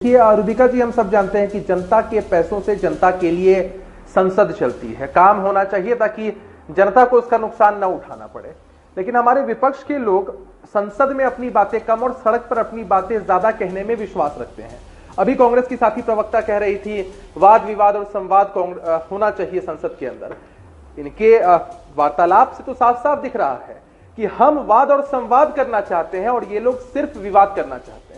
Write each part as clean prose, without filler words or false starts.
रुबिका जी, हम सब जानते हैं कि जनता के पैसों से जनता के लिए संसद चलती है। काम होना चाहिए ताकि जनता को उसका नुकसान न उठाना पड़े, लेकिन हमारे विपक्ष के लोग संसद में अपनी बातें कम और सड़क पर अपनी बातें ज्यादा कहने में विश्वास रखते हैं। अभी कांग्रेस की साथी प्रवक्ता कह रही थी वाद विवाद और संवाद होना चाहिए संसद के अंदर। इनके वार्तालाप से तो साफ साफ दिख रहा है कि हम वाद और संवाद करना चाहते हैं और ये लोग सिर्फ विवाद करना चाहते हैं।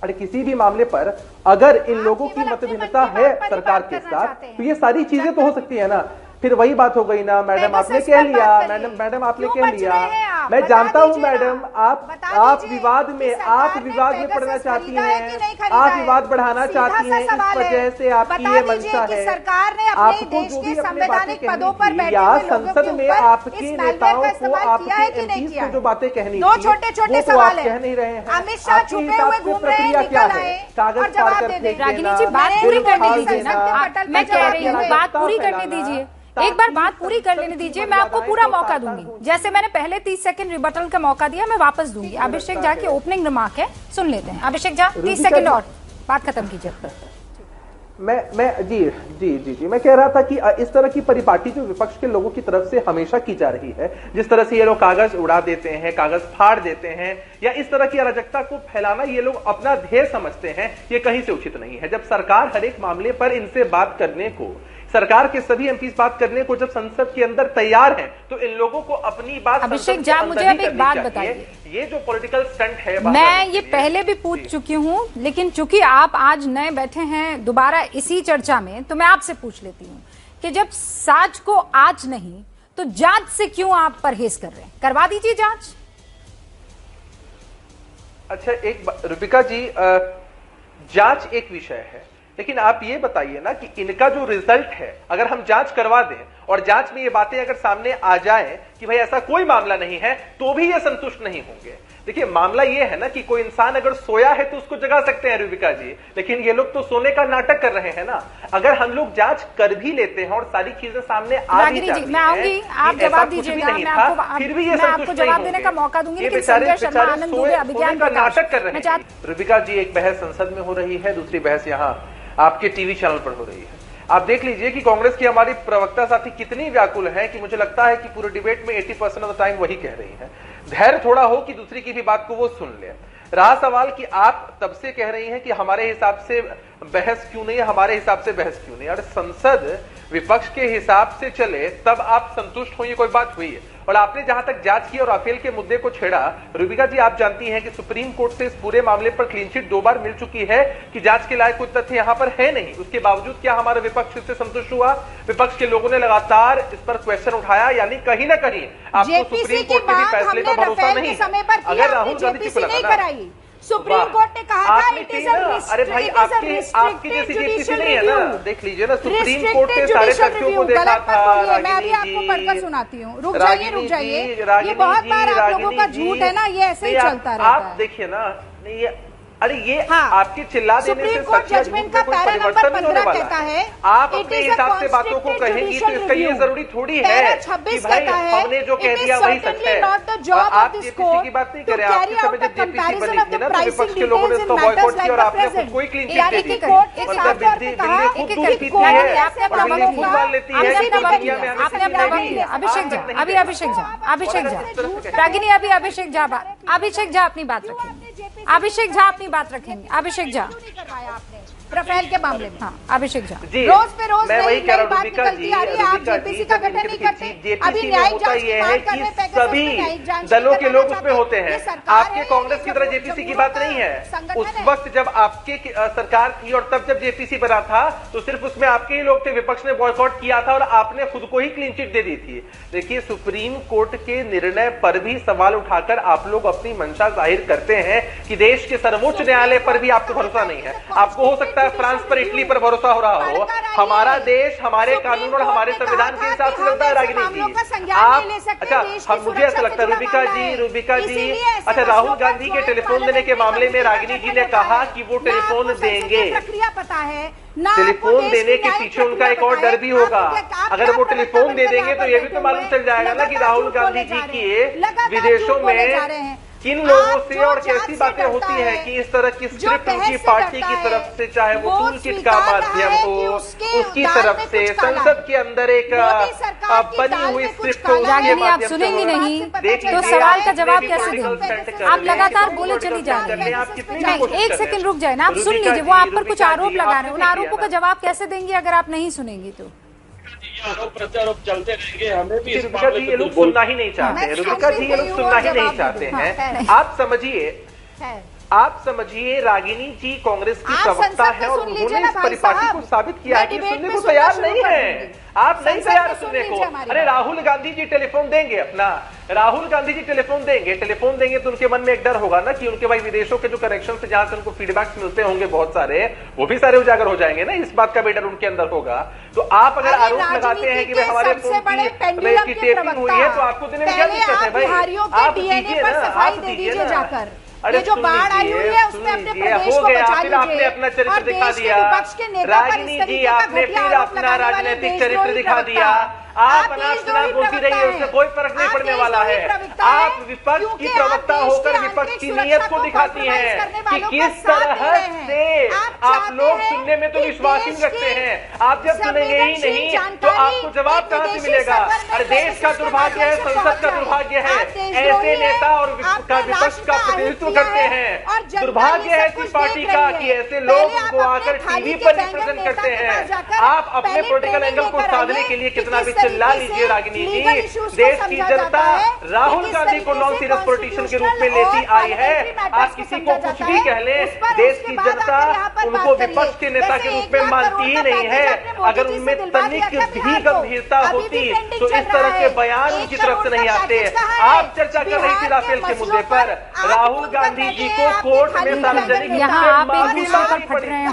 और किसी भी मामले पर अगर इन लोगों की मतभिन्नता है सरकार के साथ, तो ये सारी चीजें तो हो सकती है ना। फिर वही बात हो गई ना, मैडम आपने कह लिया, मैडम आपने कह लिया। मैं जानता हूं मैडम, आप विवाद में पड़ना चाहती हैं, आप विवाद बढ़ाना चाहती हैं, इस वजह से आपकी ये मंशा है। आपको जो भी अपने बातें कहनी या संसद में आपके नेताओं को, आपके एमपीज़ को जो बातें कहनी थी, वो तो आप कह नहीं रहे हैं। आपके हिसाब से प्रक्रिया क्या है? कागज पार कर फेंक देना। रागिनी जी, बात पूरी करने दीजिए ना। मैं कह रही हूँ बात पूरी करने दीजिए, एक बार बात पूरी कर लेने दीजिए। मैं आपको पूरा मौका दूंगी, जैसे मैंने पहले 30 सेकंड रिबटल का मौका दिया, मैं वापस दूंगी। अभिषेक झा की ओपनिंग रिमार्क है, सुन लेते हैं। अभिषेक झा 30 सेकंड और बात खत्म कीजिए। मैं कह रहा था कि इस तरह की परिपाटी जो विपक्ष के लोगों की तरफ से हमेशा की जा रही है, जिस तरह से ये लोग कागज उड़ा देते हैं, कागज फाड़ देते हैं, या इस तरह की अराजकता को फैलाना ये लोग अपना ध्येय समझते हैं, ये कहीं से उचित नहीं है। जब सरकार हर एक मामले पर इनसे बात करने को, सरकार के सभी एमपीज़ बात करने को जब संसद के अंदर तैयार हैं, तो इन लोगों को अपनी बात अभिषेक झा, मुझे अब एक बात बताइए। ये जो पॉलिटिकल स्टंट है, मैं ये पहले भी पूछ चुकी हूँ, लेकिन चूंकि आप आज नए बैठे हैं दोबारा इसी चर्चा में, तो मैं आपसे पूछ लेती हूँ कि जब साज को आज नहीं तो जांच से क्यों आप परहेज कर रहे हैं? करवा दीजिए जांच। अच्छा, एक रुबिका जी, जांच एक विषय है, लेकिन आप ये बताइए ना कि इनका जो रिजल्ट है, अगर हम जांच करवा दें और जांच में ये बातें अगर सामने आ जाए कि भाई ऐसा कोई मामला नहीं है, तो भी ये संतुष्ट नहीं होंगे। देखिए, मामला ये है ना कि कोई इंसान अगर सोया है तो उसको जगा सकते हैं रुबिका जी, लेकिन ये लोग तो सोने का नाटक कर रहे हैं ना। अगर हम लोग जांच कर भी लेते हैं और सारी चीजें सामने आ भी जाती हैं, मैं आऊंगी, आप जवाब दीजिएगा, फिर भी ये आपको जवाब देने का मौका दूंगी, लेकिन संजय शर्मा, आनंद दुबे, अभिज्ञान का नाटक कर रहे हैं। रुबिका जी, एक बहस संसद में हो रही है, दूसरी बहस यहाँ आपके टीवी चैनल पर हो रही है। आप देख लीजिए कि कांग्रेस की हमारी प्रवक्ता साथी कितनी व्याकुल है कि मुझे लगता है कि पूरे डिबेट में 80% ऑफ द टाइम वही कह रही है। धैर्य थोड़ा हो कि दूसरी की भी बात को वो सुन ले। रहा सवाल कि आप तब से कह रही हैं कि हमारे हिसाब से बहस क्यों नहीं है, हमारे हिसाब से बहस क्यों नहीं। और संसद विपक्ष के हिसाब से चले तब आप संतुष्ट हो, ये कोई बात हुई है। और आपने जहां तक जांच की और राफेल के मुद्दे को छेड़ा, रुबिका जी, आप जानती हैं कि सुप्रीम कोर्ट से इस पूरे मामले पर क्लीन चिट 2 बार मिल चुकी है कि जांच के लायक कोई तथ्य यहां पर है नहीं। उसके बावजूद क्या हमारा विपक्ष इससे संतुष्ट हुआ? विपक्ष के लोगों ने लगातार इस पर क्वेश्चन उठाया, यानी कहीं ना कहीं आपको सुप्रीम कोर्ट के भी फैसले पर भरोसा नहीं। अगर राहुल गांधी जी को सुप्रीम कोर्ट ने कहा था इट इज अरे भाई, आपकी जैसी जेपीसी नहीं है ना। देख लीजिए ना, सुप्रीम कोर्ट ने सारे तथ्यों को देखा था। मैं अभी आपको पढ़कर सुनाती हूँ, रुक जाइए। ये बहुत बार आप लोगों का झूठ है ना, ये ऐसे ही चलता रहता है। आप देखिए ना, ये अरे ये आपके चिल्ला देने से कोर्ट जजमेंट का पैरा नंबर 15 कहता है आप अपने हिसाब से बातों को कहेंगी, तो इसका ये जरूरी थोड़ी है कि भाई हमने जो कह दिया वही सच है। आप जेपीसी की बात नहीं कर रहे, आपके समय जब जेपीसी बनी थी ना, तो विपक्ष के लोगों ने उसको बॉयकॉट किया और आपने खुद कोई क्लीन चिट दे दी। मतलब बिल्ली खुद दूध पीती है और बिल्ली खुद मान लेती है कि दुनिया में अभिषेक झा, रागिनी, अभी अभिषेक झा अपनी बात रखेंगे। अभिषेक झा अपनी बात रखेंगे। अभिषेक झा, राफेल के मामले में। हाँ, अभिषेक झा, रोज पे रोज मैं वही कह रहा हूँ रुबिका जी, आप जेपीसी का गठन नहीं करते। अभी न्यायिक जांच की बात कर रहे हैं, सभी दलों के लोग उसमें होते हैं। आपके कांग्रेस की तरह जेपीसी की बात नहीं है। उस वक्त जब आपके सरकार थी और तब जब जेपीसी बना था, तो सिर्फ उसमें आपके ही लोग थे। विपक्ष ने बॉयकॉट किया था और आपने खुद को ही क्लीन चिट दे दी थी। देखिए, सुप्रीम कोर्ट के निर्णय पर भी सवाल उठाकर आप लोग अपनी मंशा जाहिर करते हैं कि देश के सर्वोच्च न्यायालय पर भी आपको भरोसा नहीं है। आपको हो सकता है फ्रांस पर, इटली पर भरोसा हो रहा हो। हमारा देश हमारे कानून और हमारे संविधान के हिसाब से चलता है। रागिनी जी, आप अच्छा, मुझे ऐसा लगता है रुबिका जी, अच्छा, राहुल गांधी के टेलीफोन देने के मामले में रागिनी जी ने कहा कि वो टेलीफोन देंगे। प्रक्रिया पता है, टेलीफोन देने के पीछे उनका एक और डर भी होगा। अगर वो टेलीफोन दे देंगे तो ये भी तो मालूम चल जाएगा ना कि राहुल गांधी जी की विदेशों में किन लोगों से और कैसी बातें होती हैं कि इस तरह की स्क्रिप्ट उनकी पार्टी की तरफ से, चाहे वो टूल किट का माध्यम हो, उसकी तरफ से संसद के अंदर एक बनी हुई स्क्रिप्ट हो, आप सुनेंगी नहीं तो सवाल का जवाब कैसे देंगे? आप लगातार बोले चली जा रही हैं। एक सेकंड रुक जाए ना, आप सुन लीजिए। वो आप पर कुछ आरोप लगा रहे हैं, उन आरोपों का जवाब कैसे देंगी अगर आप नहीं सुनेंगी तो? आरोप प्रत्यारोप चलते रहेंगे, हमें भी इस रुबिका जी ये लोग सुनना ही नहीं चाहते हैं। रुबिका जी ये लोग सुनना ही नहीं चाहते हैं। आप समझिए रागिनी जी कांग्रेस की प्रवक्ता है और उन्होंने इस परिपाटी को साबित किया है कि सुनने को तैयार नहीं है। आप नहीं तैयार सुनने को। अरे राहुल गांधी जी टेलीफोन देंगे अपना, राहुल गांधी जी टेलीफोन देंगे तो उनके मन में एक डर होगा ना कि उनके भाई विदेशों के जो कनेक्शन से जहां से उनको फीडबैक्स मिलते होंगे बहुत सारे, वो भी सारे उजागर हो जाएंगे ना। इस बात का भी डर उनके अंदर होगा। तो आप अगर आरोप लगाते हैं कि हमारे फोन की टेपिंग हुई है तो आपको देने में क्या दिक्कत है भाई? आप दीजिए ना, आप दीजिए ना। ये जो बाढ़ आई हुई है उसमें अपने प्रदेश को बचा लीजिए। आपने अपना चरित्र दिखा दिया रागिनी जी, आपने फिर अपना राजनीतिक चरित्र दिखा दिया। आप अनाप बोलती रही है, उससे कोई फर्क नहीं पड़ने वाला है। आप विपक्ष की प्रवक्ता होकर विपक्ष की नीयत को दिखाती हैं कि किस तरह से आप लोग सुनने में तो विश्वास ही रखते हैं। आप जब सुनेंगे ही नहीं तो आपको जवाब कहां से मिलेगा? अरे देश का दुर्भाग्य है, संसद का दुर्भाग्य है, ऐसे नेता और विपक्ष का प्रतिनिधित्व करते हैं। दुर्भाग्य है ऐसी पार्टी का कि ऐसे लोग उनको आकर टीवी पर रिप्रेजेंट करते हैं। आप अपने पॉलिटिकल एंगल को साधने के लिए कितना भी चिल्ला लीजिए रागिनी जी, देश की जनता राहुल गांधी को नॉन सीरियस पॉलिटिशियन के रूप में लेती आई है। आप किसी को कुछ भी कह लें, देश की जनता उनको विपक्ष के नेता के रूप में मानती ही नहीं है। अगर उनमें तनिक भी गंभीरता होती तो इस तरह के बयान उनकी तरफ से नहीं आते। आप चर्चा कर रही थी राफेल के मुद्दे पर, राहुल गांधी जी को कोर्ट में सार्वजनिक यहाँ आप एक दूसरे पर फट रहे हैं।